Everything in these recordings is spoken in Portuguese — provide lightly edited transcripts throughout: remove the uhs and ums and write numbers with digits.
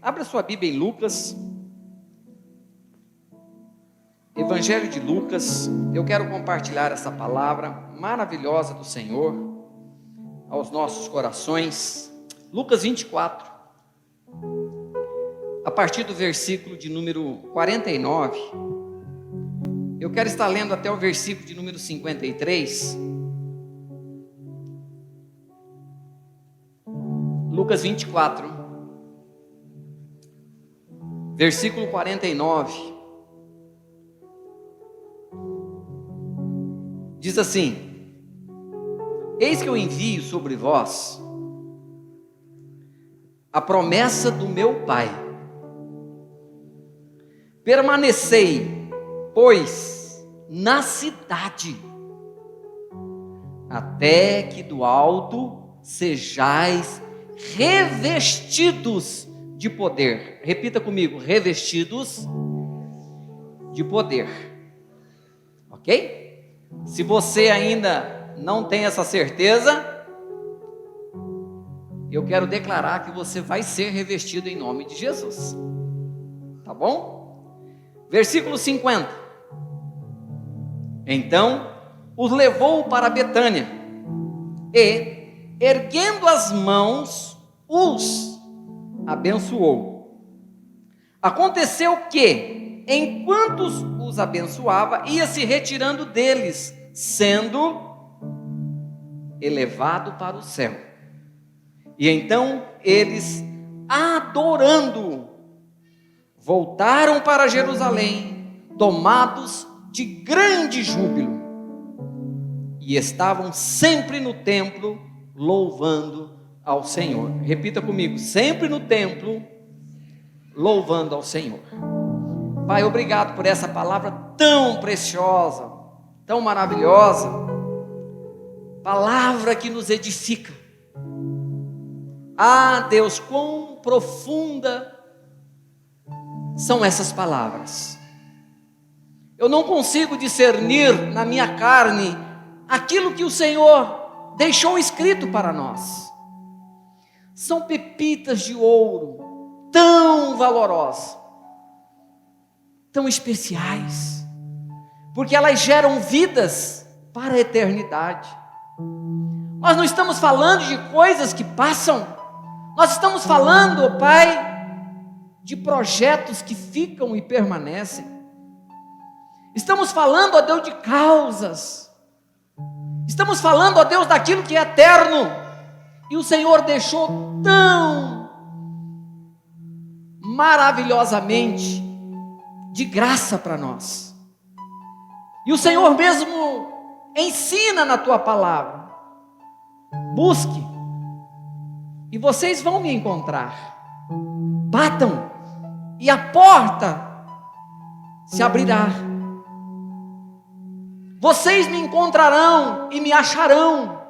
Abra sua Bíblia em Lucas, Evangelho de Lucas. Eu quero compartilhar essa palavra maravilhosa do Senhor aos nossos corações. Lucas 24, a partir do versículo de número 49. Eu quero estar lendo até o versículo de número 53. Lucas 24, versículo 49. Diz assim: eis que eu envio sobre vós a promessa do meu Pai. Permanecei, pois, na cidade, até que do alto sejais revestidos de poder. Repita comigo: revestidos de poder. Ok? Se você ainda não tem essa certeza, eu quero declarar que você vai ser revestido em nome de Jesus. Tá bom? Versículo 50. Então os levou para Betânia e, erguendo as mãos, os abençoou. Aconteceu que, enquanto os abençoava, ia se retirando deles, sendo elevado para o céu. E então eles, adorando-o, voltaram para Jerusalém, tomados de grande júbilo, e estavam sempre no templo, louvando ao Senhor. Repita comigo: sempre no templo, louvando ao Senhor. Pai, obrigado por essa palavra tão preciosa, tão maravilhosa, palavra que nos edifica. Ah, Deus, quão profunda são essas palavras. Eu não consigo discernir na minha carne aquilo que o Senhor deixou escrito para nós. São pepitas de ouro, tão valorosas, tão especiais, porque elas geram vidas para a eternidade. Nós não estamos falando de coisas que passam, nós estamos falando, ó Pai, de projetos que ficam e permanecem. Estamos falando, ó Deus, de causas. Estamos falando, ó Deus, daquilo que é eterno, e o Senhor deixou tão maravilhosamente de graça para nós. E o Senhor mesmo ensina na tua palavra: busque e vocês vão me encontrar, batam e a porta se abrirá. Vocês me encontrarão e me acharão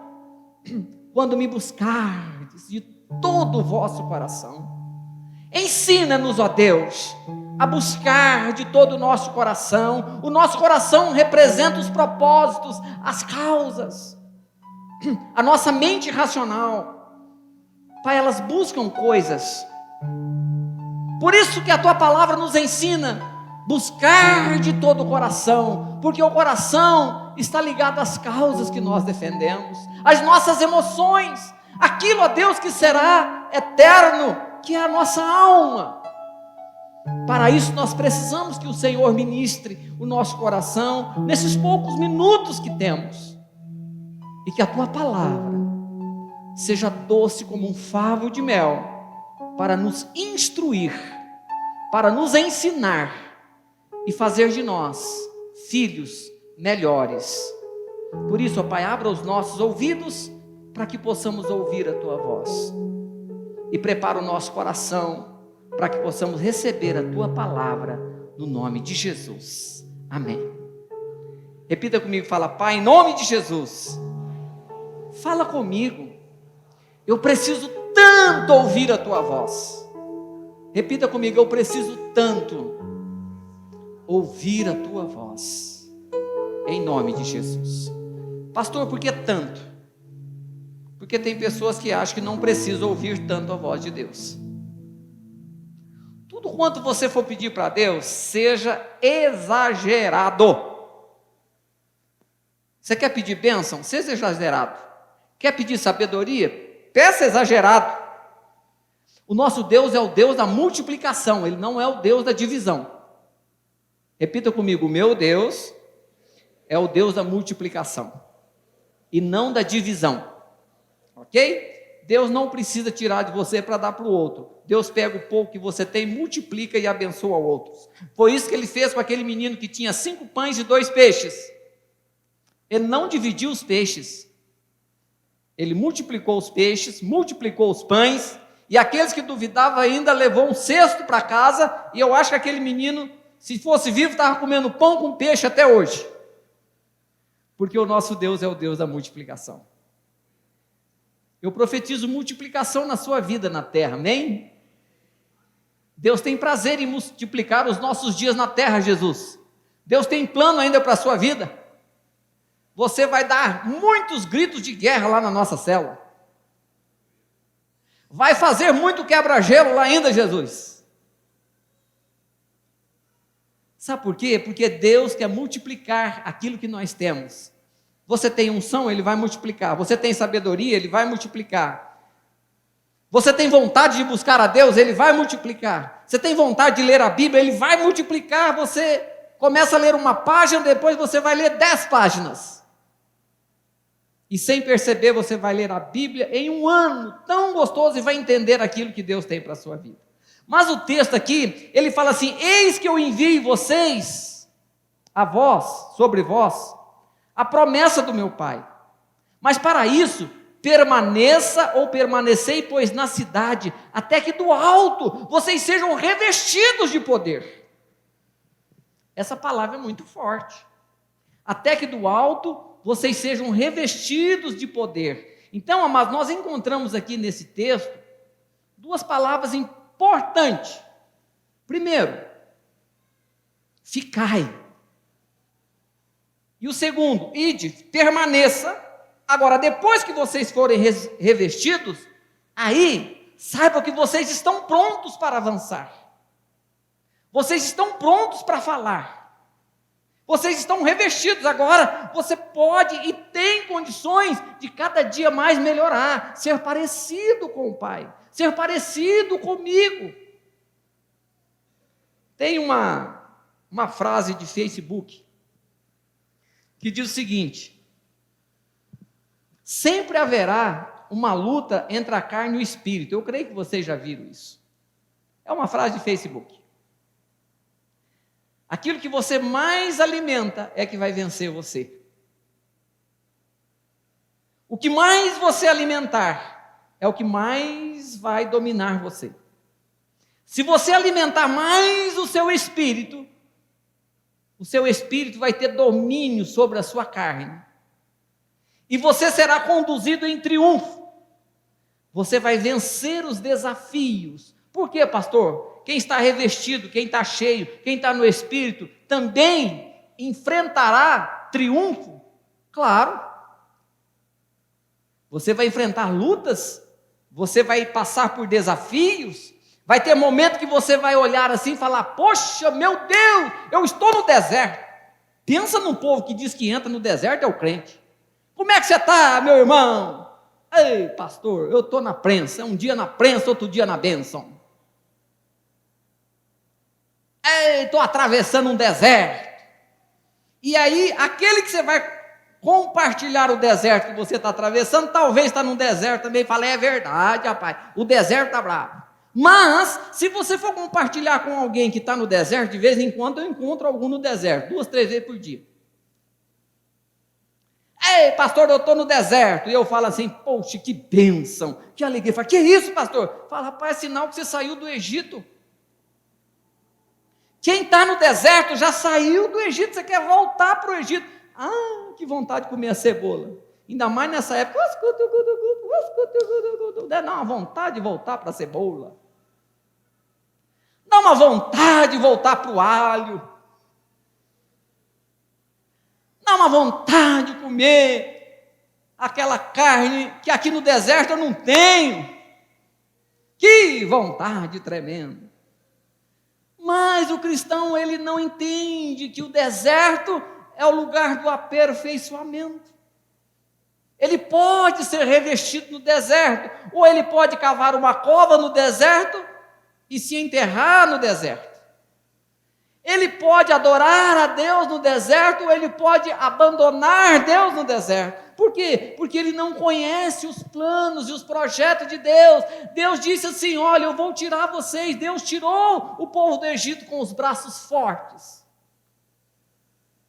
quando me buscardes de todo o vosso coração. Ensina-nos, ó Deus, a buscar de todo o nosso coração. O nosso coração representa os propósitos, as causas. A nossa mente racional, Pai, elas buscam coisas. Por isso que a tua palavra nos ensina buscar de todo o coração, porque o coração está ligado às causas que nós defendemos, às nossas emoções, aquilo, ó Deus, que será eterno, que é a nossa alma. Para isso nós precisamos que o Senhor ministre o nosso coração nesses poucos minutos que temos, e que a tua palavra seja doce como um favo de mel, para nos instruir, para nos ensinar e fazer de nós filhos melhores. Por isso, ó Pai, abra os nossos ouvidos para que possamos ouvir a tua voz, e prepara o nosso coração para que possamos receber a tua palavra, no nome de Jesus. Amém. Repita comigo, fala: Pai, em nome de Jesus, fala comigo, eu preciso tanto ouvir a tua voz. Repita comigo: eu preciso tanto ouvir a tua voz, em nome de Jesus. Pastor, por que tanto? Porque tem pessoas que acham que não precisam ouvir tanto a voz de Deus. Tudo quanto você for pedir para Deus, seja exagerado. Você quer pedir bênção? Seja exagerado. Quer pedir sabedoria? Peça exagerado. O nosso Deus é o Deus da multiplicação, Ele não é o Deus da divisão. Repita comigo: o meu Deus é o Deus da multiplicação e não da divisão. Ok? Deus não precisa tirar de você para dar para o outro. Deus pega o pouco que você tem, multiplica e abençoa outros. Foi isso que Ele fez com aquele menino que tinha 5 pães e 2 peixes. Ele não dividiu os peixes. Ele multiplicou os peixes, multiplicou os pães, e aqueles que duvidavam ainda levou um cesto para casa, e eu acho que aquele menino, se fosse vivo, estava comendo pão com peixe até hoje. Porque o nosso Deus é o Deus da multiplicação. Eu profetizo multiplicação na sua vida na terra, amém? Deus tem prazer em multiplicar os nossos dias na terra, Jesus. Deus tem plano ainda para a sua vida. Você vai dar muitos gritos de guerra lá na nossa célula. Vai fazer muito quebra-gelo lá ainda, Jesus. Sabe por quê? Porque Deus quer multiplicar aquilo que nós temos. Você tem unção, Ele vai multiplicar. Você tem sabedoria, Ele vai multiplicar. Você tem vontade de buscar a Deus, Ele vai multiplicar. Você tem vontade de ler a Bíblia, Ele vai multiplicar. Você começa a ler uma página, depois você vai ler 10 páginas. E sem perceber, você vai ler a Bíblia em um ano, tão gostoso, e vai entender aquilo que Deus tem para a sua vida. Mas o texto aqui, ele fala assim: eis que eu envio vocês, a vós, sobre vós, a promessa do meu Pai. Mas para isso, permaneça ou permanecei, pois na cidade, até que do alto vocês sejam revestidos de poder. Essa palavra é muito forte. Até que do alto vocês sejam revestidos de poder. Então, amados, nós encontramos aqui nesse texto 2 palavras importantes. Primeiro, ficai. E o segundo, ide, permaneça. Agora, depois que vocês forem revestidos, aí, saiba que vocês estão prontos para avançar. Vocês estão prontos para falar. Vocês estão revestidos agora. Você pode e tem condições de cada dia mais melhorar, ser parecido com o Pai, ser parecido comigo. Tem uma frase de Facebook que diz o seguinte: sempre haverá uma luta entre a carne e o espírito. Eu creio que vocês já viram isso. É uma frase de Facebook. Aquilo que você mais alimenta é que vai vencer você. O que mais você alimentar é o que mais vai dominar você. Se você alimentar mais o seu espírito vai ter domínio sobre a sua carne. E você será conduzido em triunfo. Você vai vencer os desafios. Por quê, pastor? Quem está revestido, quem está cheio, quem está no Espírito, também enfrentará triunfo? Claro. Você vai enfrentar lutas, você vai passar por desafios, vai ter momento que você vai olhar assim e falar: poxa, meu Deus, eu estou no deserto. Pensa num povo que diz que entra no deserto é o crente. Como é que você está, meu irmão? Ei, pastor, eu estou na prensa, um dia na prensa, outro dia na bênção. Estou atravessando um deserto. E aí, aquele que você vai compartilhar o deserto que você está atravessando, talvez está num deserto também, e fala: é verdade, rapaz, o deserto está bravo. Mas, se você for compartilhar com alguém que está no deserto, de vez em quando eu encontro algum no deserto, 2, 3 vezes por dia. Ei, pastor, eu estou no deserto. E eu falo assim: poxa, que bênção, que alegria. Fala: que isso, pastor? Fala: rapaz, é sinal que você saiu do Egito. Quem está no deserto já saiu do Egito, você quer voltar para o Egito. Ah, que vontade de comer a cebola. Ainda mais nessa época. Dá uma vontade de voltar para a cebola. Dá uma vontade de voltar para o alho. Dá uma vontade de comer aquela carne que aqui no deserto eu não tenho. Que vontade tremenda. Mas o cristão, ele não entende que o deserto é o lugar do aperfeiçoamento. Ele pode ser revestido no deserto, ou ele pode cavar uma cova no deserto e se enterrar no deserto. Ele pode adorar a Deus no deserto, ou ele pode abandonar Deus no deserto. Por quê? Porque ele não conhece os planos e os projetos de Deus. Deus disse assim: olha, eu vou tirar vocês. Deus tirou o povo do Egito com os braços fortes.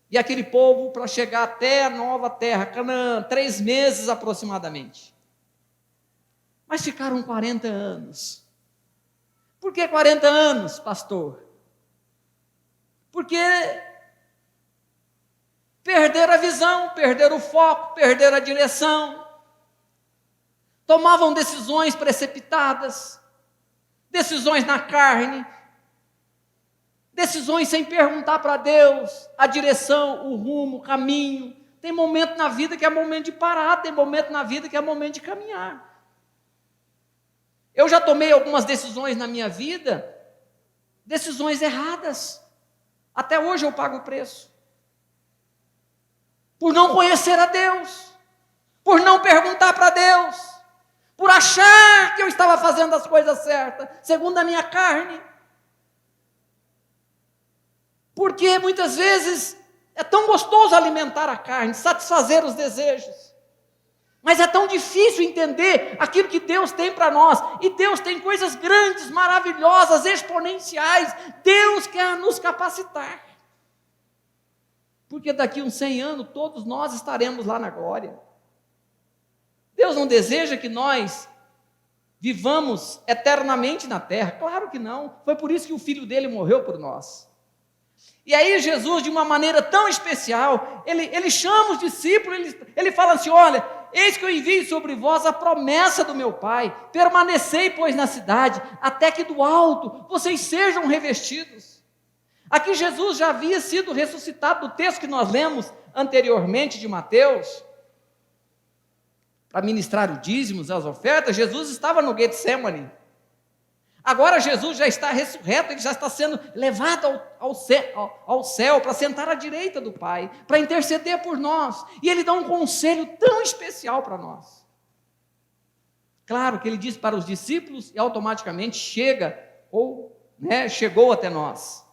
E aquele povo, para chegar até a nova terra, Canaã, 3 meses aproximadamente. Mas ficaram 40 anos. Por que 40 anos, pastor? Porque perderam a visão, perderam o foco, perderam a direção. Tomavam decisões precipitadas, decisões na carne, decisões sem perguntar para Deus a direção, o rumo, o caminho. Tem momento na vida que é momento de parar, tem momento na vida que é momento de caminhar. Eu já tomei algumas decisões na minha vida, decisões erradas. Até hoje eu pago o preço. Por não conhecer a Deus, por não perguntar para Deus, por achar que eu estava fazendo as coisas certas, segundo a minha carne. Porque muitas vezes é tão gostoso alimentar a carne, satisfazer os desejos. Mas é tão difícil entender aquilo que Deus tem para nós. E Deus tem coisas grandes, maravilhosas, exponenciais. Deus quer nos capacitar. Porque daqui a uns 100 anos, todos nós estaremos lá na glória. Deus não deseja que nós vivamos eternamente na terra. Claro que não. Foi por isso que o Filho dele morreu por nós. E aí Jesus, de uma maneira tão especial, ele chama os discípulos, ele fala assim: olha, eis que eu envio sobre vós a promessa do meu Pai, permanecei, pois, na cidade, até que do alto vocês sejam revestidos. Aqui Jesus já havia sido ressuscitado, do texto que nós lemos anteriormente de Mateus, para ministrar os dízimos, as ofertas. Jesus estava no Getsêmani. Agora Jesus já está ressurreto, ele já está sendo levado ao céu para sentar à direita do Pai, para interceder por nós. E ele dá um conselho tão especial para nós. Claro que ele diz para os discípulos e automaticamente chegou até nós.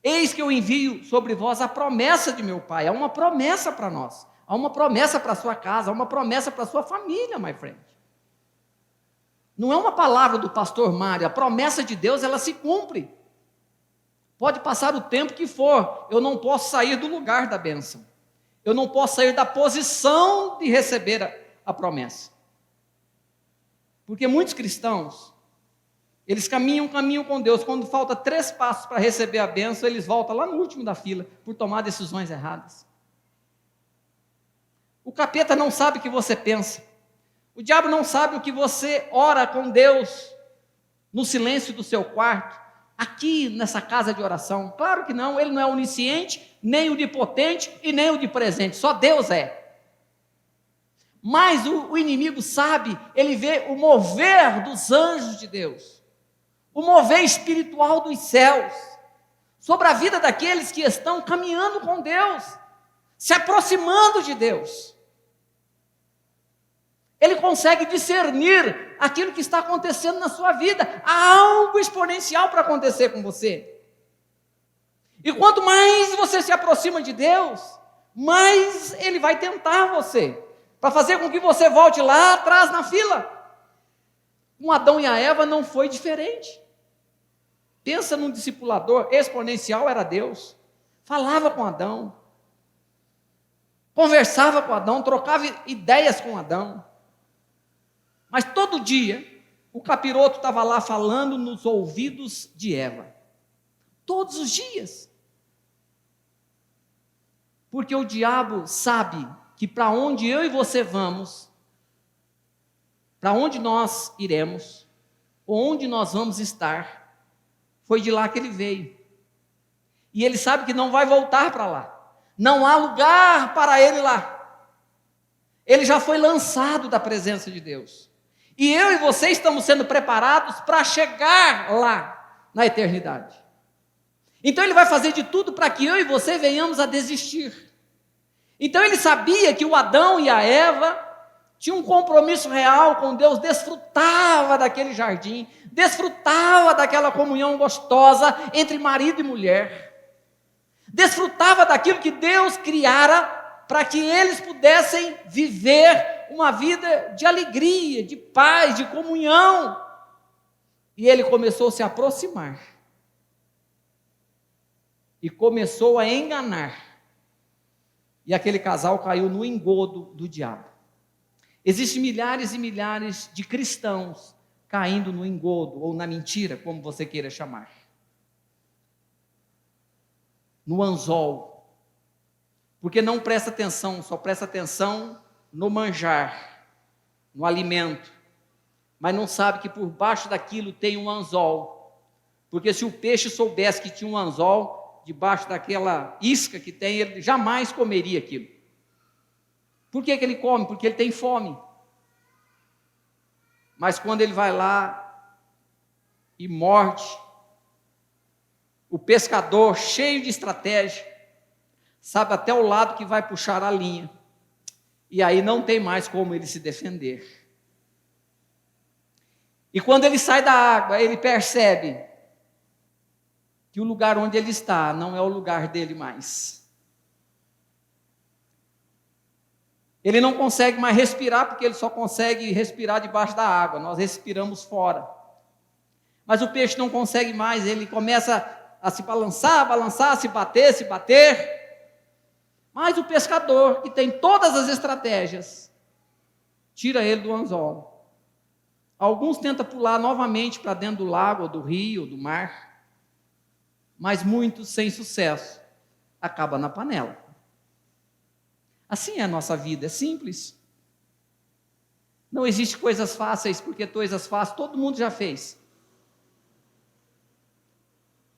Eis que eu envio sobre vós a promessa de meu Pai. Há uma promessa para nós, há uma promessa para a sua casa, há uma promessa para a sua família, my friend. Não é uma palavra do pastor Mário, a promessa de Deus, ela se cumpre. Pode passar o tempo que for, eu não posso sair do lugar da bênção. Eu não posso sair da posição de receber a promessa. Porque muitos cristãos, eles caminham com Deus, quando falta 3 passos para receber a bênção, eles voltam lá no último da fila, por tomar decisões erradas. O capeta não sabe o que você pensa. O diabo não sabe o que você ora com Deus no silêncio do seu quarto, aqui nessa casa de oração. Claro que não, ele não é onisciente, nem onipotente e nem onipresente, só Deus é. Mas o inimigo sabe, ele vê o mover dos anjos de Deus, o mover espiritual dos céus, sobre a vida daqueles que estão caminhando com Deus, se aproximando de Deus. Ele consegue discernir aquilo que está acontecendo na sua vida. Há algo exponencial para acontecer com você. E quanto mais você se aproxima de Deus, mais Ele vai tentar você, para fazer com que você volte lá atrás na fila. Com Adão e a Eva não foi diferente. Pensa num discipulador exponencial, era Deus. Falava com Adão, conversava com Adão, trocava ideias com Adão. Mas todo dia, o capiroto estava lá falando nos ouvidos de Eva. Todos os dias. Porque o diabo sabe que para onde eu e você vamos, para onde nós iremos, onde nós vamos estar, foi de lá que ele veio. E ele sabe que não vai voltar para lá. Não há lugar para ele lá. Ele já foi lançado da presença de Deus. E eu e você estamos sendo preparados para chegar lá na eternidade. Então ele vai fazer de tudo para que eu e você venhamos a desistir. Então ele sabia que o Adão e a Eva tinham um compromisso real com Deus, desfrutava daquele jardim, desfrutava daquela comunhão gostosa entre marido e mulher, desfrutava daquilo que Deus criara para que eles pudessem viver uma vida de alegria, de paz, de comunhão. E ele começou a se aproximar e começou a enganar. E aquele casal caiu no engodo do diabo. Existem milhares e milhares de cristãos caindo no engodo ou na mentira, como você queira chamar. No anzol. Porque não presta atenção, só presta atenção no manjar, no alimento. Mas não sabe que por baixo daquilo tem um anzol. Porque se o peixe soubesse que tinha um anzol debaixo daquela isca que tem, ele jamais comeria aquilo. Por que ele come? Porque ele tem fome. Mas quando ele vai lá e morde, o pescador, cheio de estratégia, sabe até o lado que vai puxar a linha. E aí não tem mais como ele se defender. E quando ele sai da água, ele percebe que o lugar onde ele está não é o lugar dele mais. Ele não consegue mais respirar, porque ele só consegue respirar debaixo da água, nós respiramos fora. Mas o peixe não consegue mais, ele começa a se balançar, se bater. Mas o pescador, que tem todas as estratégias, tira ele do anzol. Alguns tentam pular novamente para dentro do lago, ou do rio, ou do mar. Mas muitos, sem sucesso, acabam na panela. Assim é a nossa vida, é simples. Não existe coisas fáceis, porque coisas fáceis todo mundo já fez.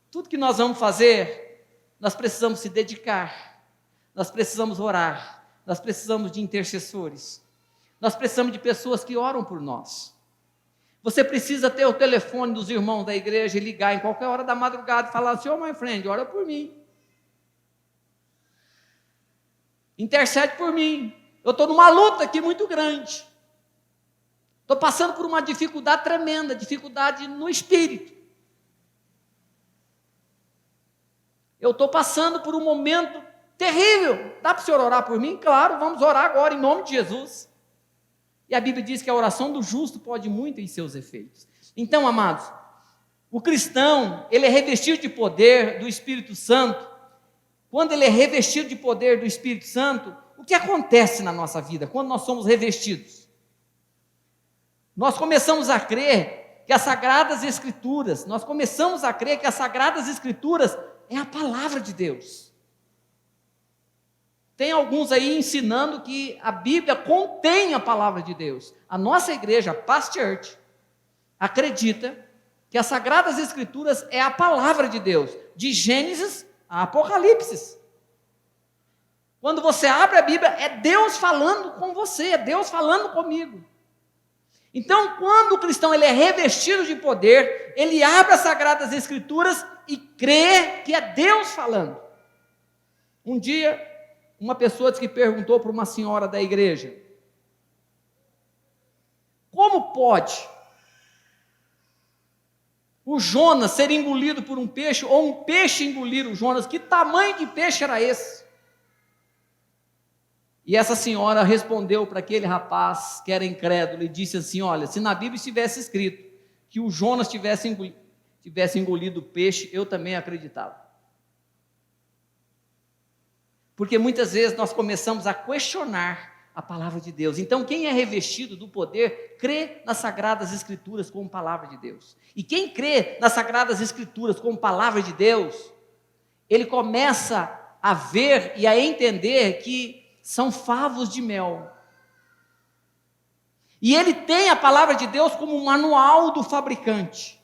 Tudo que nós vamos fazer, nós precisamos se dedicar, nós precisamos orar, nós precisamos de intercessores, nós precisamos de pessoas que oram por nós. Você precisa ter o telefone dos irmãos da igreja e ligar em qualquer hora da madrugada e falar assim: "Oh, my friend, ora por mim. Intercede por mim. Eu estou numa luta aqui muito grande. Estou passando por uma dificuldade tremenda, dificuldade no espírito. Eu estou passando por um momento terrível. Dá para o senhor orar por mim? Claro, vamos orar agora em nome de Jesus." E a Bíblia diz que a oração do justo pode muito em seus efeitos. Então, amados, o cristão, ele é revestido de poder do Espírito Santo. Quando ele é revestido de poder do Espírito Santo, o que acontece na nossa vida quando nós somos revestidos? Nós começamos a crer que as Sagradas Escrituras, é a palavra de Deus. Tem alguns aí ensinando que a Bíblia contém a palavra de Deus. A nossa igreja, a Paz Church, acredita que as Sagradas Escrituras é a palavra de Deus, de Gênesis a Apocalipse. Quando você abre a Bíblia, é Deus falando com você, é Deus falando comigo. Então, quando o cristão ele é revestido de poder, ele abre as Sagradas Escrituras e crê que é Deus falando. Um dia, uma pessoa disse que perguntou para uma senhora da igreja: como pode o Jonas ser engolido por um peixe, ou um peixe engolir o Jonas? Que tamanho de peixe era esse? E essa senhora respondeu para aquele rapaz que era incrédulo e disse assim: olha, se na Bíblia estivesse escrito que o Jonas tivesse engolido o peixe, eu também acreditava. Porque muitas vezes nós começamos a questionar a palavra de Deus. Então, quem é revestido do poder, crê nas Sagradas Escrituras como palavra de Deus. E quem crê nas Sagradas Escrituras como palavra de Deus, ele começa a ver e a entender que são favos de mel. E ele tem a palavra de Deus como um manual do fabricante.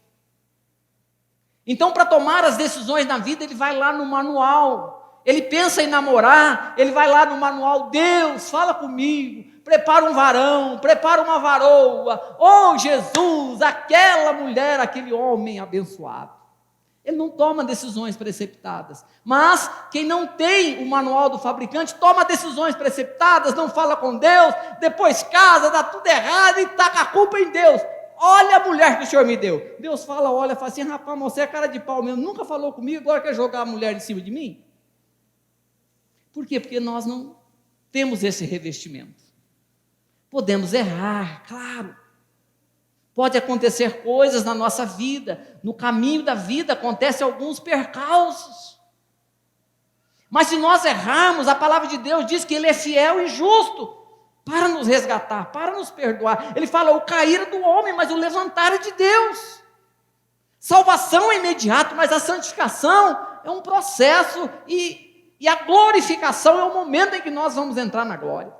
Então, para tomar as decisões na vida, ele vai lá no manual. Ele pensa em namorar, ele vai lá no manual: Deus, fala comigo, prepara um varão, prepara uma varoa, oh Jesus, aquela mulher, aquele homem abençoado. Ele não toma decisões precipitadas. Mas quem não tem o manual do fabricante toma decisões precipitadas, não fala com Deus, depois casa, dá tudo errado e taca a culpa em Deus. Olha a mulher que o Senhor me deu. Deus fala assim, rapaz, você é cara de pau mesmo, nunca falou comigo, agora quer jogar a mulher em cima de mim? Por quê? Porque nós não temos esse revestimento. Podemos errar, claro. Pode acontecer coisas na nossa vida, no caminho da vida acontecem alguns percalços. Mas se nós errarmos, a palavra de Deus diz que Ele é fiel e justo para nos resgatar, para nos perdoar. Ele fala, o cair é do homem, mas o levantar é de Deus. Salvação é imediato, mas a santificação é um processo e a glorificação é o momento em que nós vamos entrar na glória.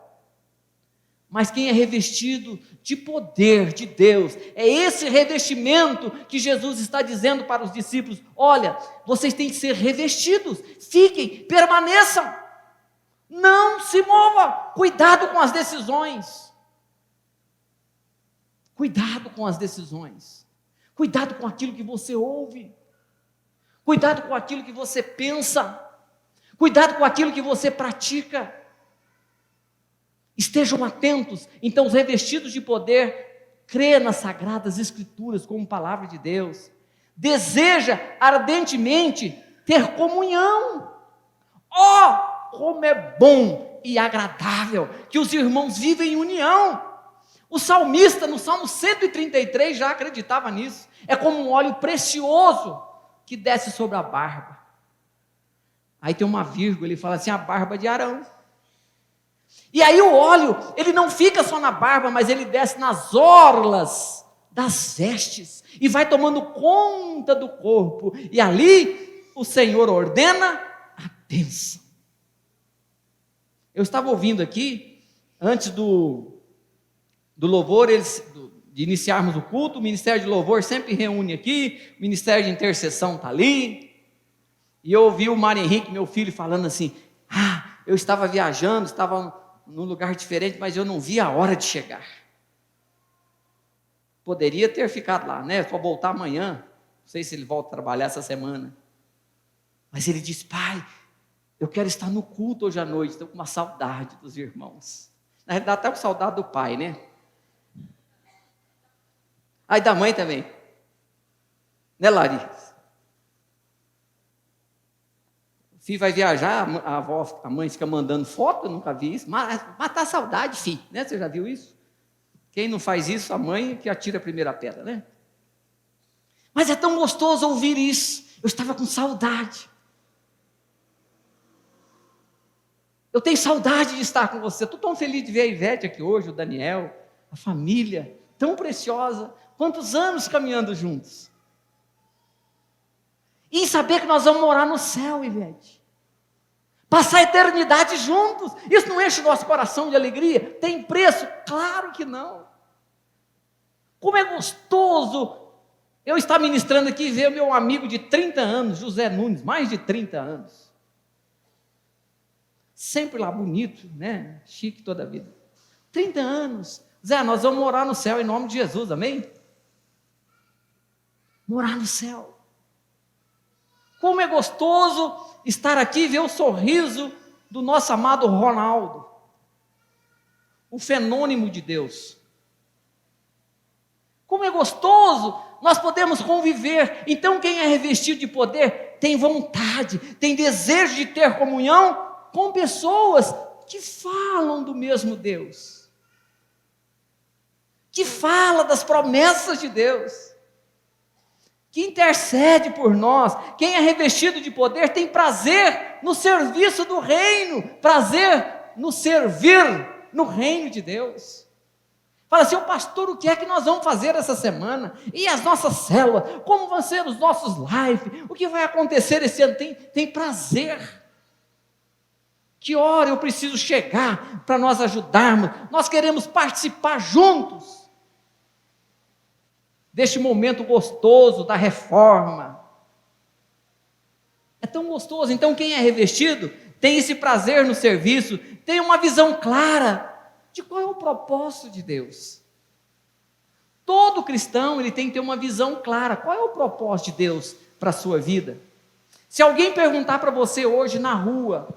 Mas quem é revestido de poder de Deus, é esse revestimento que Jesus está dizendo para os discípulos, olha, vocês têm que ser revestidos, fiquem, permaneçam, não se mova, cuidado com as decisões, cuidado com as decisões, cuidado com aquilo que você ouve, cuidado com aquilo que você pensa, cuidado com aquilo que você pratica. Estejam atentos. Então, os revestidos de poder crê nas sagradas escrituras como palavra de Deus, deseja ardentemente ter comunhão. Como é bom e agradável que os irmãos vivem em união. O salmista no Salmo 133 já acreditava nisso. É como um óleo precioso que desce sobre a barba. Aí tem uma vírgula, ele fala assim, a barba de Arão. E aí o óleo, ele não fica só na barba, mas ele desce nas orlas das vestes e vai tomando conta do corpo. E ali o Senhor ordena a bênção. Eu estava ouvindo aqui, antes do louvor, de iniciarmos o culto, o Ministério de Louvor sempre reúne aqui, o Ministério de Intercessão está ali. E eu ouvi o Mário Henrique, meu filho, falando assim, eu estava viajando, estava num lugar diferente, mas eu não vi a hora de chegar. Poderia ter ficado lá, né? Só voltar amanhã. Não sei se ele volta a trabalhar essa semana. Mas ele disse, pai, eu quero estar no culto hoje à noite, estou com uma saudade dos irmãos. Na realidade, até com saudade do pai, né? Aí da mãe também. Né, Larissa? O filho vai viajar, a mãe fica mandando foto, eu nunca vi isso. Matar a saudade, filho, né? Você já viu isso? Quem não faz isso, a mãe que atira a primeira pedra, né? Mas é tão gostoso ouvir isso. Eu estava com saudade. Eu tenho saudade de estar com você. Estou tão feliz de ver a Ivete aqui hoje, o Daniel, a família, tão preciosa. Quantos anos caminhando juntos. E em saber que nós vamos morar no céu, Ivete. Passar a eternidade juntos. Isso não enche o nosso coração de alegria? Tem preço? Claro que não. Como é gostoso eu estar ministrando aqui e ver o meu amigo de 30 anos, José Nunes, mais de 30 anos. Sempre lá bonito, né? Chique toda a vida. 30 anos. Zé, nós vamos morar no céu em nome de Jesus, amém? Morar no céu. Como é gostoso estar aqui e ver o sorriso do nosso amado Ronaldo, o fenômeno de Deus. Como é gostoso nós podemos conviver. Então quem é revestido de poder tem vontade, tem desejo de ter comunhão com pessoas que falam do mesmo Deus, que fala das promessas de Deus, que intercede por nós. Quem é revestido de poder tem prazer no serviço do reino, prazer no servir no reino de Deus. Fala assim, pastor, o que é que nós vamos fazer essa semana? E as nossas células? Como vão ser os nossos lives? O que vai acontecer esse ano? Tem prazer. Que hora eu preciso chegar para nós ajudarmos? Nós queremos participar juntos deste momento gostoso da reforma. É tão gostoso. Então quem é revestido tem esse prazer no serviço, tem uma visão clara de qual é o propósito de Deus. Todo cristão ele tem que ter uma visão clara. Qual é o propósito de Deus para a sua vida. Se alguém perguntar para você hoje na rua,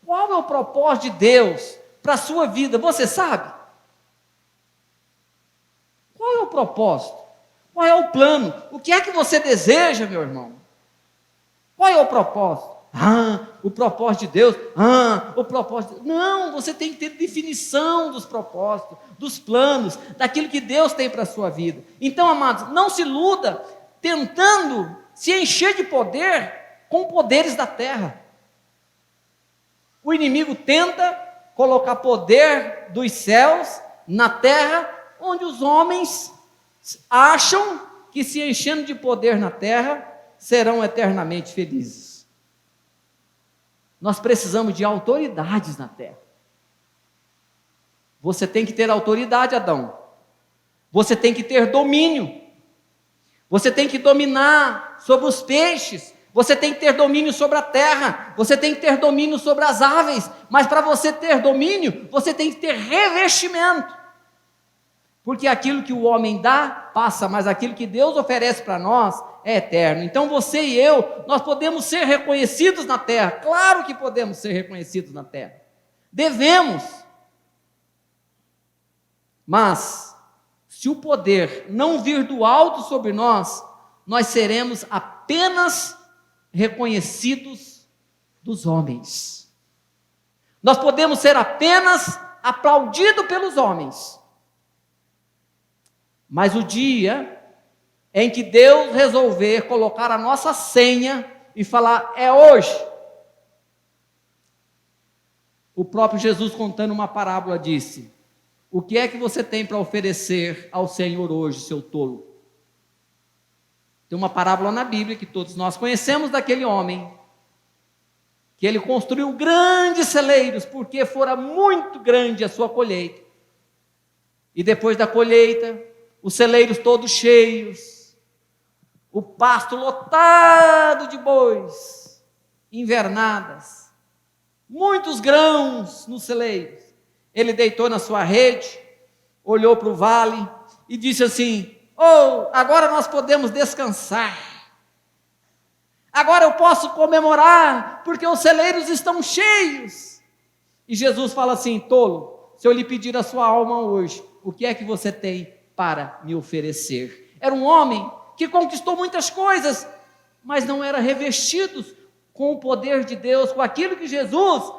qual é o propósito de Deus para a sua vida, você sabe? Qual é o propósito? Qual é o plano? O que é que você deseja, meu irmão? Qual é o propósito? O propósito de Deus. O propósito de Deus. Não, você tem que ter definição dos propósitos, dos planos, daquilo que Deus tem para a sua vida. Então, amados, não se iluda tentando se encher de poder com poderes da terra. O inimigo tenta colocar poder dos céus na terra, onde os homens acham que, se enchendo de poder na terra, serão eternamente felizes. Nós precisamos de autoridades na terra. Você tem que ter autoridade, Adão. Você tem que ter domínio. Você tem que dominar sobre os peixes. Você tem que ter domínio sobre a terra. Você tem que ter domínio sobre as aves. Mas para você ter domínio, você tem que ter revestimento. Porque aquilo que o homem dá, passa, mas aquilo que Deus oferece para nós é eterno. Então você e eu, nós podemos ser reconhecidos na terra. Claro que podemos ser reconhecidos na terra. Devemos. Mas, se o poder não vir do alto sobre nós, nós seremos apenas reconhecidos dos homens. Nós podemos ser apenas aplaudidos pelos homens. Mas o dia em que Deus resolver colocar a nossa senha e falar, é hoje. O próprio Jesus, contando uma parábola, disse, o que é que você tem para oferecer ao Senhor hoje, seu tolo? Tem uma parábola na Bíblia que todos nós conhecemos daquele homem, que ele construiu grandes celeiros, porque fora muito grande a sua colheita. E depois da colheita, os celeiros todos cheios, o pasto lotado de bois, invernadas, muitos grãos nos celeiros. Ele deitou na sua rede, olhou para o vale e disse assim, agora nós podemos descansar. Agora eu posso comemorar, porque os celeiros estão cheios. E Jesus fala assim, tolo, se eu lhe pedir a sua alma hoje, o que é que você tem para me oferecer? Era um homem que conquistou muitas coisas, mas não era revestido com o poder de Deus, com aquilo que Jesus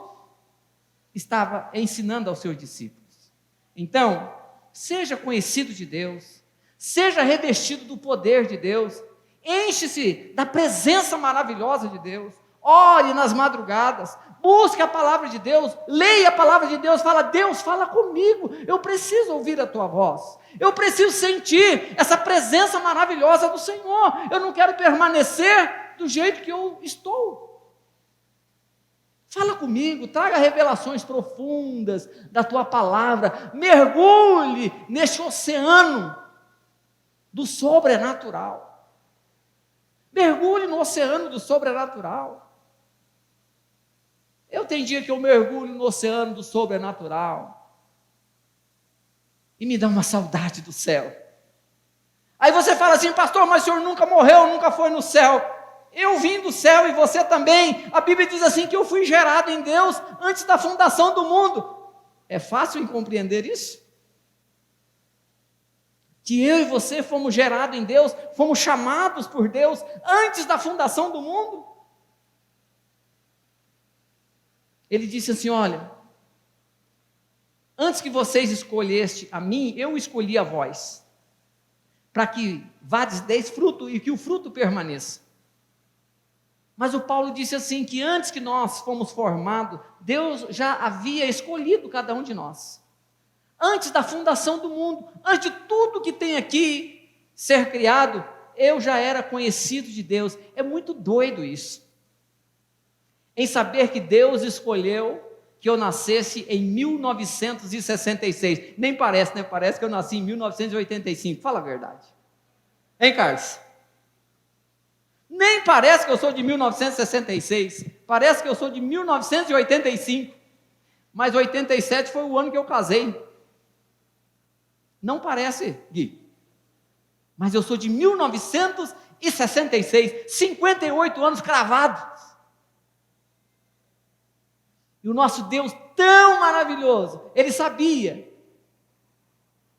estava ensinando aos seus discípulos. Então, seja conhecido de Deus, seja revestido do poder de Deus, enche-se da presença maravilhosa de Deus, ore nas madrugadas, busque a palavra de Deus, leia a palavra de Deus, fala, Deus, fala comigo, eu preciso ouvir a tua voz, eu preciso sentir essa presença maravilhosa do Senhor, eu não quero permanecer do jeito que eu estou. Fala comigo, traga revelações profundas da tua palavra, mergulhe neste oceano do sobrenatural. Mergulhe no oceano do sobrenatural. Eu tenho dia que eu mergulho no oceano do sobrenatural e me dá uma saudade do céu. Aí você fala assim, pastor, mas o senhor nunca morreu, nunca foi no céu. Eu vim do céu e você também. A Bíblia diz assim que eu fui gerado em Deus antes da fundação do mundo. É fácil em compreender isso? Que eu e você fomos gerados em Deus, fomos chamados por Deus antes da fundação do mundo. Ele disse assim, olha, antes que vocês escolhessem a mim, eu escolhi a vós, para que vades deis fruto e que o fruto permaneça. Mas o Paulo disse assim, que antes que nós fomos formados, Deus já havia escolhido cada um de nós. Antes da fundação do mundo, antes de tudo que tem aqui ser criado, eu já era conhecido de Deus. É muito doido isso. Em saber que Deus escolheu que eu nascesse em 1966. Nem parece, né? Parece que eu nasci em 1985. Fala a verdade. Hein, Carlos? Nem parece que eu sou de 1966. Parece que eu sou de 1985. Mas 87 foi o ano que eu casei. Não parece, Gui. Mas eu sou de 1985. 1966, 58 anos cravados. E o nosso Deus tão maravilhoso, Ele sabia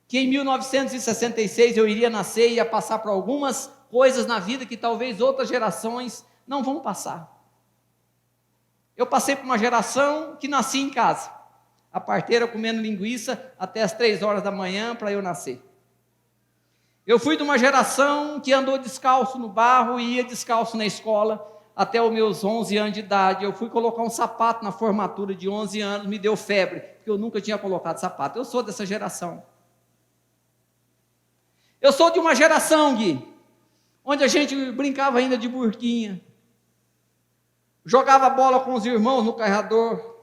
que em 1966 eu iria nascer e ia passar por algumas coisas na vida que talvez outras gerações não vão passar. Eu passei por uma geração que nasci em casa, a parteira comendo linguiça até as 3 horas da manhã para eu nascer. Eu fui de uma geração que andou descalço no barro e ia descalço na escola até os meus 11 anos de idade. Eu fui colocar um sapato na formatura de 11 anos, me deu febre, porque eu nunca tinha colocado sapato. Eu sou dessa geração. Eu sou de uma geração, Gui, onde a gente brincava ainda de burquinha, jogava bola com os irmãos no carregador,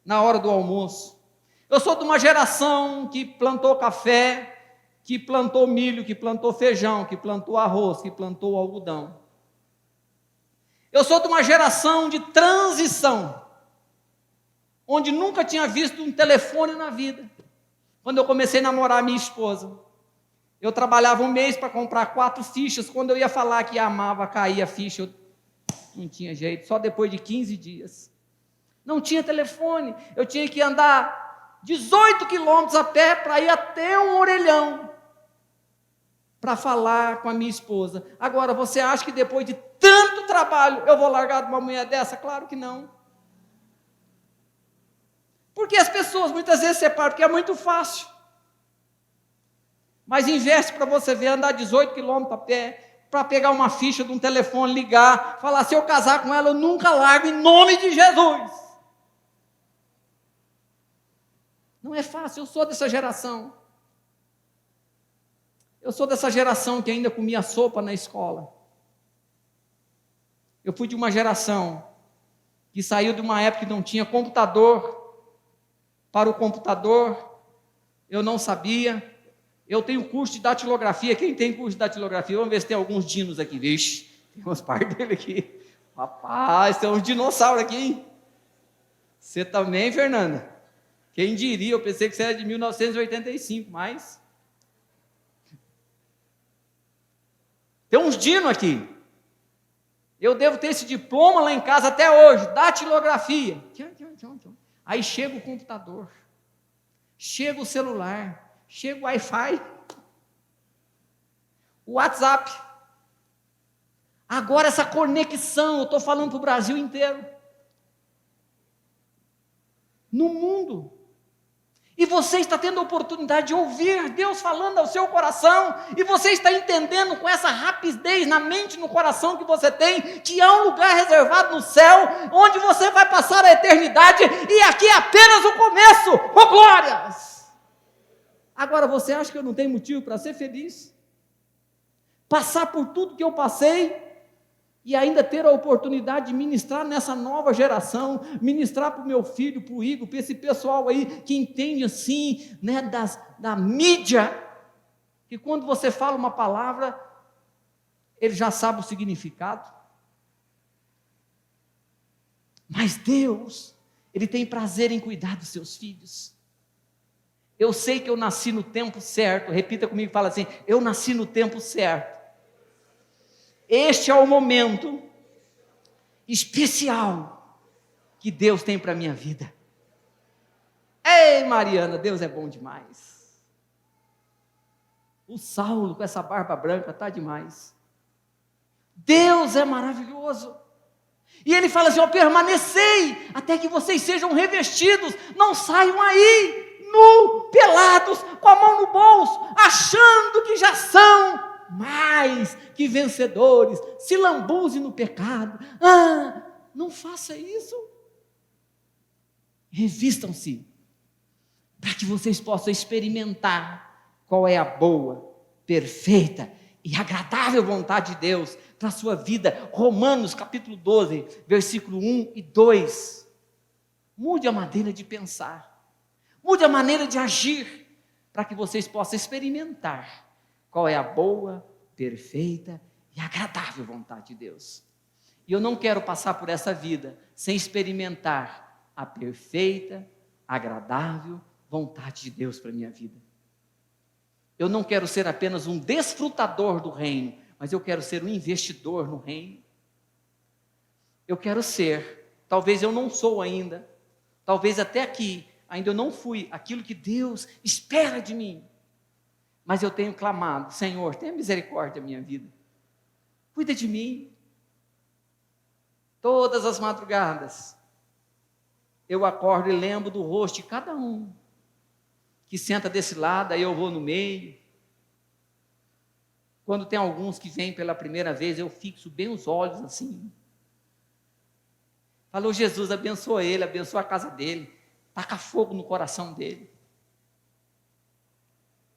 na hora do almoço. Eu sou de uma geração que plantou café, que plantou milho, que plantou feijão, que plantou arroz, que plantou algodão. Eu sou de uma geração de transição, onde nunca tinha visto um telefone na vida. Quando eu comecei a namorar minha esposa, eu trabalhava 1 mês para comprar 4 fichas. Quando eu ia falar que amava, caía a ficha, eu não tinha jeito, só depois de 15 dias. Não tinha telefone, eu tinha que andar 18 quilômetros a pé para ir até um orelhão, para falar com a minha esposa. Agora, você acha que depois de tanto trabalho, eu vou largar de uma mulher dessa? Claro que não. Porque as pessoas muitas vezes separam, porque é muito fácil. Mas investe para você ver, andar 18 quilômetros a pé, para pegar uma ficha de um telefone, ligar, falar, se eu casar com ela, eu nunca largo, em nome de Jesus. Não é fácil, eu sou dessa geração. Eu sou dessa geração que ainda comia sopa na escola. Eu fui de uma geração que saiu de uma época que não tinha computador. Para o computador, eu não sabia. Eu tenho curso de datilografia. Quem tem curso de datilografia? Vamos ver se tem alguns dinos aqui. Vixe, tem umas partes dele aqui. Rapaz, tem uns dinossauros aqui, hein? Você também, Fernanda? Quem diria? Eu pensei que você era de 1985, mas... tem uns dinos aqui. Eu devo ter esse diploma lá em casa até hoje, datilografia. Aí chega o computador, chega o celular, chega o Wi-Fi, o WhatsApp. Agora essa conexão, eu estou falando para o Brasil inteiro. No mundo. E você está tendo a oportunidade de ouvir Deus falando ao seu coração, e você está entendendo com essa rapidez na mente e no coração que você tem, que há um lugar reservado no céu, onde você vai passar a eternidade, e aqui é apenas o começo. Oh, glórias! Agora, você acha que eu não tenho motivo para ser feliz? Passar por tudo que eu passei, e ainda ter a oportunidade de ministrar nessa nova geração, ministrar para o meu filho, para o Igor, para esse pessoal aí que entende assim, né, da mídia, que quando você fala uma palavra, ele já sabe o significado. Mas Deus, Ele tem prazer em cuidar dos seus filhos. Eu sei que eu nasci no tempo certo. Repita comigo, fala assim, eu nasci no tempo certo. Este é o momento especial que Deus tem para a minha vida. Ei, Mariana, Deus é bom demais. O Saulo com essa barba branca está demais. Deus é maravilhoso. E ele fala assim, permanecei até que vocês sejam revestidos. Não saiam aí, pelados, com a mão no bolso, achando que já são mais que vencedores, se lambuze no pecado. Não faça isso. Revistam-se, para que vocês possam experimentar qual é a boa, perfeita e agradável vontade de Deus para a sua vida. Romanos capítulo 12, versículo 1 e 2. Mude a maneira de pensar, mude a maneira de agir, para que vocês possam experimentar qual é a boa, perfeita e agradável vontade de Deus. E eu não quero passar por essa vida sem experimentar a perfeita, agradável vontade de Deus para a minha vida. Eu não quero ser apenas um desfrutador do reino, mas eu quero ser um investidor no reino. Eu quero ser, talvez eu não sou ainda, talvez até aqui, ainda eu não fui aquilo que Deus espera de mim, mas eu tenho clamado: Senhor, tenha misericórdia da minha vida, cuida de mim. Todas as madrugadas, eu acordo e lembro do rosto de cada um, que senta desse lado, aí eu vou no meio. Quando tem alguns que vêm pela primeira vez, eu fixo bem os olhos assim. Falou: Jesus, abençoa ele, abençoa a casa dele, taca fogo no coração dele.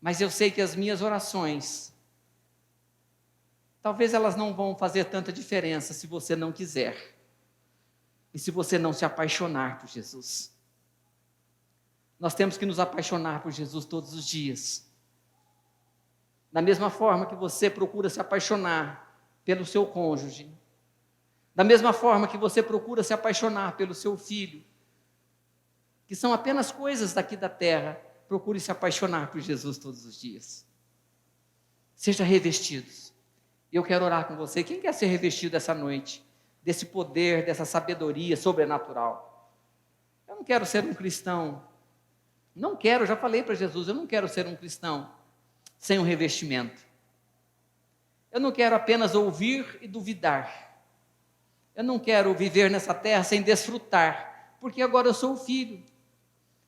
Mas eu sei que as minhas orações, talvez elas não vão fazer tanta diferença se você não quiser. E se você não se apaixonar por Jesus. Nós temos que nos apaixonar por Jesus todos os dias. Da mesma forma que você procura se apaixonar pelo seu cônjuge, da mesma forma que você procura se apaixonar pelo seu filho, que são apenas coisas daqui da terra, procure se apaixonar por Jesus todos os dias. Seja revestidos. Eu quero orar com você. Quem quer ser revestido essa noite desse poder, dessa sabedoria sobrenatural? Eu não quero ser um cristão. Não quero, já falei para Jesus, eu não quero ser um cristão sem um revestimento. Eu não quero apenas ouvir e duvidar. Eu não quero viver nessa terra sem desfrutar, porque agora eu sou o filho.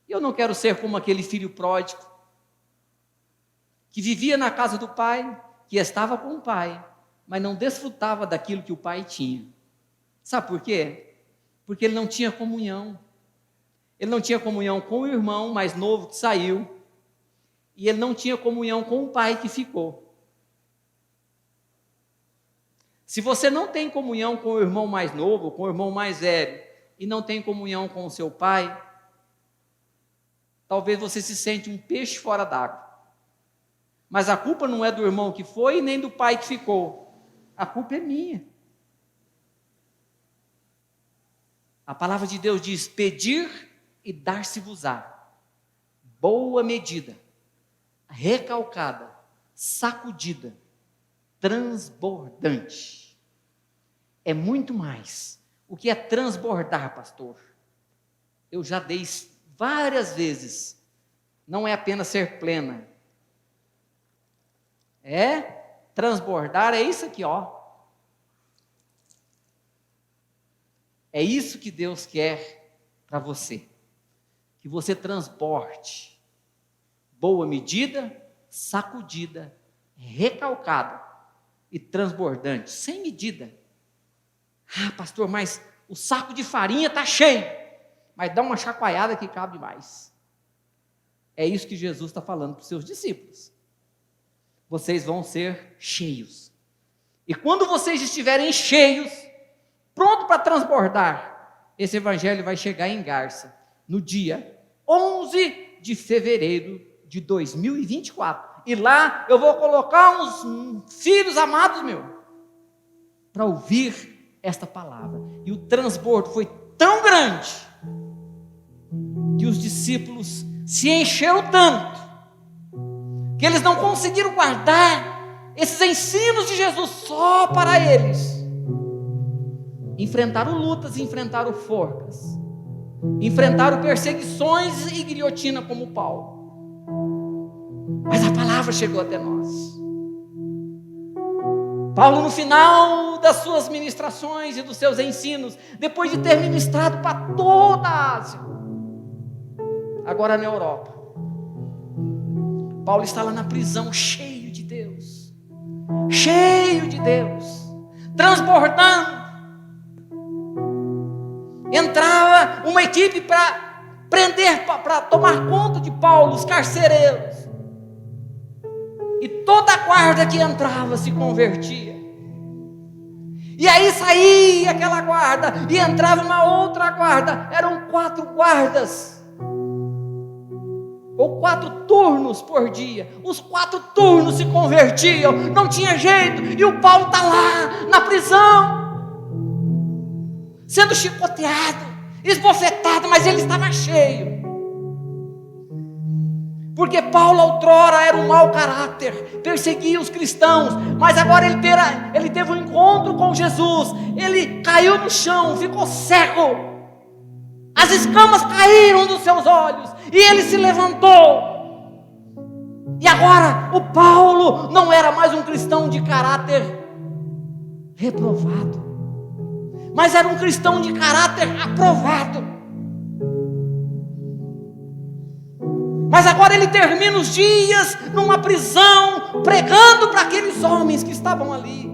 Eu não quero ser como aquele filho pródigo, que vivia na casa do pai, que estava com o pai, mas não desfrutava daquilo que o pai tinha. Sabe por quê? Porque ele não tinha comunhão. Ele não tinha comunhão com o irmão mais novo que saiu, e ele não tinha comunhão com o pai que ficou. Se você não tem comunhão com o irmão mais novo, com o irmão mais velho, e não tem comunhão com o seu pai, talvez você se sente um peixe fora d'água. Mas a culpa não é do irmão que foi, nem do pai que ficou. A culpa é minha. A palavra de Deus diz: pedir e dar-se-vos-á. Boa medida, recalcada, sacudida, transbordante. É muito mais. O que é transbordar, pastor? Eu já dei várias vezes. Não é apenas ser plena. Transbordar é isso aqui, ó. É isso que Deus quer para você. Que você transborde. Boa medida, sacudida, recalcada e transbordante, sem medida. Ah, pastor, mas o saco de farinha está cheio. Mas dá uma chacoalhada que cabe mais. É isso que Jesus está falando para os seus discípulos. Vocês vão ser cheios. E quando vocês estiverem cheios, pronto para transbordar, esse evangelho vai chegar em Garça, no dia 11 de fevereiro de 2024. E lá eu vou colocar uns filhos amados meus para ouvir esta palavra. E o transbordo foi tão grande que os discípulos se encheram tanto que eles não conseguiram guardar esses ensinos de Jesus só para eles. Enfrentaram lutas, enfrentaram forcas, enfrentaram perseguições e guilhotina como Paulo. Mas a palavra chegou até nós. Paulo, no final das suas ministrações e dos seus ensinos, depois de ter ministrado para toda a Ásia, agora na Europa, Paulo está lá na prisão, cheio de Deus, transbordando. Entrava uma equipe para prender, para tomar conta de Paulo, os carcereiros. E toda a guarda que entrava se convertia. E aí saía aquela guarda e entrava uma outra guarda. Eram 4 guardas, ou 4 turnos por dia. Os 4 turnos se convertiam, não tinha jeito. E o Paulo está lá na prisão, sendo chicoteado, esbofetado, mas ele estava cheio. Porque Paulo outrora era um mau caráter, perseguia os cristãos, mas agora ele teve um encontro com Jesus, ele caiu no chão, ficou cego, as escamas caíram dos seus olhos, e ele se levantou. E agora o Paulo não era mais um cristão de caráter reprovado, mas era um cristão de caráter aprovado. Mas agora ele termina os dias numa prisão, pregando para aqueles homens que estavam ali,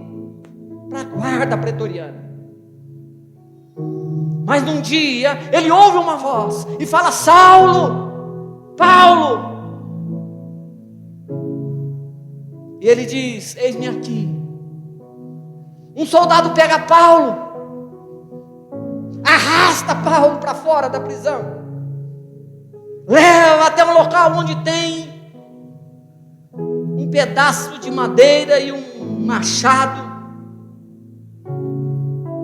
para a guarda pretoriana. Mas num dia, ele ouve uma voz e fala: Saulo, Paulo. E ele diz: eis-me aqui. Um soldado pega Paulo, arrasta Paulo para fora da prisão, leva até um local onde tem um pedaço de madeira e um machado,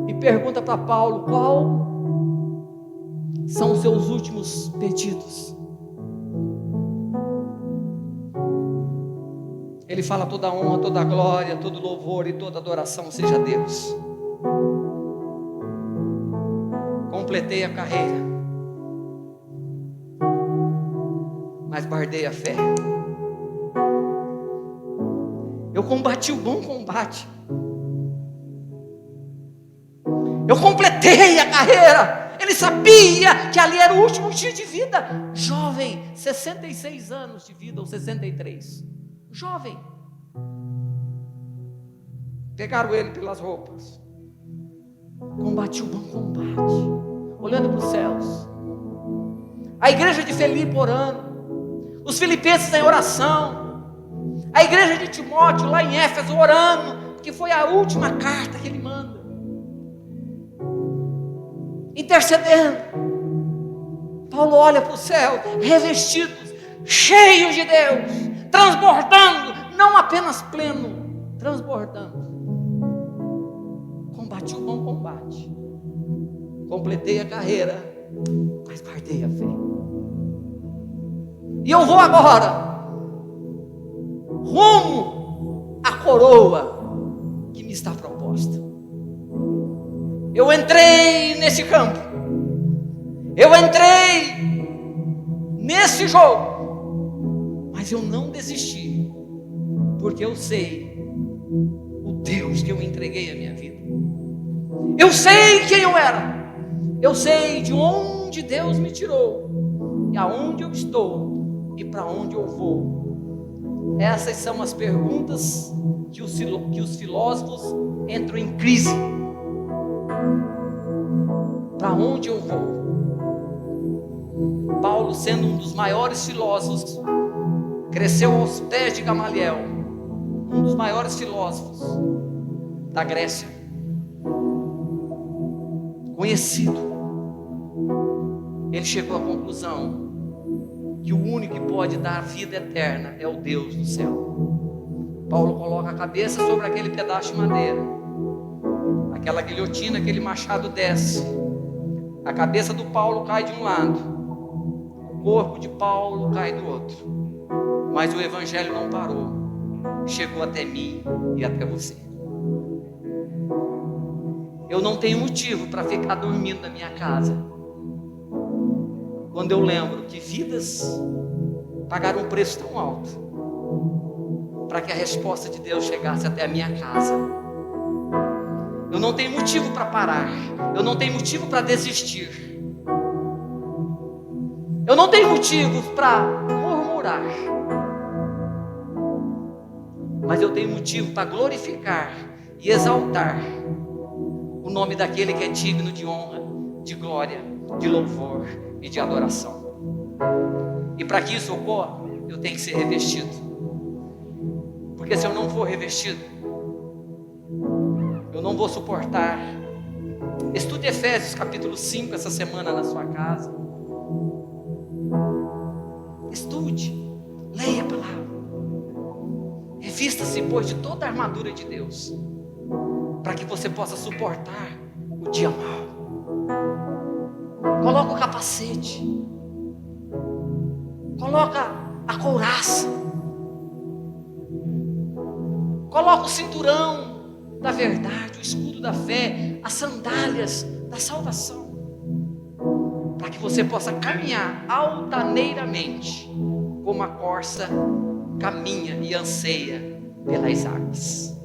e pergunta para Paulo: qual são os seus últimos pedidos? Ele fala: toda honra, toda glória, todo louvor e toda adoração seja a Deus. Completei a carreira, mas guardei a fé. Eu combati o bom combate. Eu completei a carreira. Ele sabia que ali era o último dia de vida. Jovem, 66 anos de vida, ou 63. Jovem. Pegaram ele pelas roupas. Combati o bom combate, olhando para os céus. A igreja de Filipe orando, os filipenses em oração, a igreja de Timóteo lá em Éfeso orando, que foi a última carta que ele manda, intercedendo. Paulo olha para o céu, revestidos, cheios de Deus, transbordando, não apenas pleno, transbordando. Combati o bom combate, completei a carreira, mas guardei a fé. E eu vou agora rumo à coroa que me está proposta. Eu entrei nesse campo, eu entrei nesse jogo, mas eu não desisti, porque eu sei o Deus que eu entreguei a minha vida. Eu sei quem eu era, eu sei de onde Deus me tirou, e aonde eu estou, e para onde eu vou. Essas são as perguntas que os filósofos entram em crise. Para onde eu vou? Paulo, sendo um dos maiores filósofos, cresceu aos pés de Gamaliel, um dos maiores filósofos da Grécia, conhecido. Ele chegou à conclusão que o único que pode dar vida eterna é o Deus do céu. Paulo coloca a cabeça sobre aquele pedaço de madeira, aquela guilhotina, aquele machado desce, a cabeça do Paulo cai de um lado, o corpo de Paulo cai do outro, mas o evangelho não parou, chegou até mim e até você. Eu não tenho motivo para ficar dormindo na minha casa quando eu lembro que vidas pagaram um preço tão alto para que a resposta de Deus chegasse até a minha casa. Eu não tenho motivo para parar, eu não tenho motivo para desistir, eu não tenho motivos para murmurar, mas eu tenho motivo para glorificar e exaltar o nome daquele que é digno de honra, de glória, de louvor e de adoração. E para que isso ocorra, eu tenho que ser revestido, porque se eu não for revestido, eu não vou suportar. Estude Efésios capítulo 5 essa semana na sua casa. Estude, leia a palavra, revista-se, pois, de toda a armadura de Deus, para que você possa suportar o dia mau. Coloca o capacete, coloca a couraça. Coloca o cinturão da verdade, o escudo da fé, as sandálias da salvação, para que você possa caminhar altaneiramente, como a corça caminha e anseia pelas águas.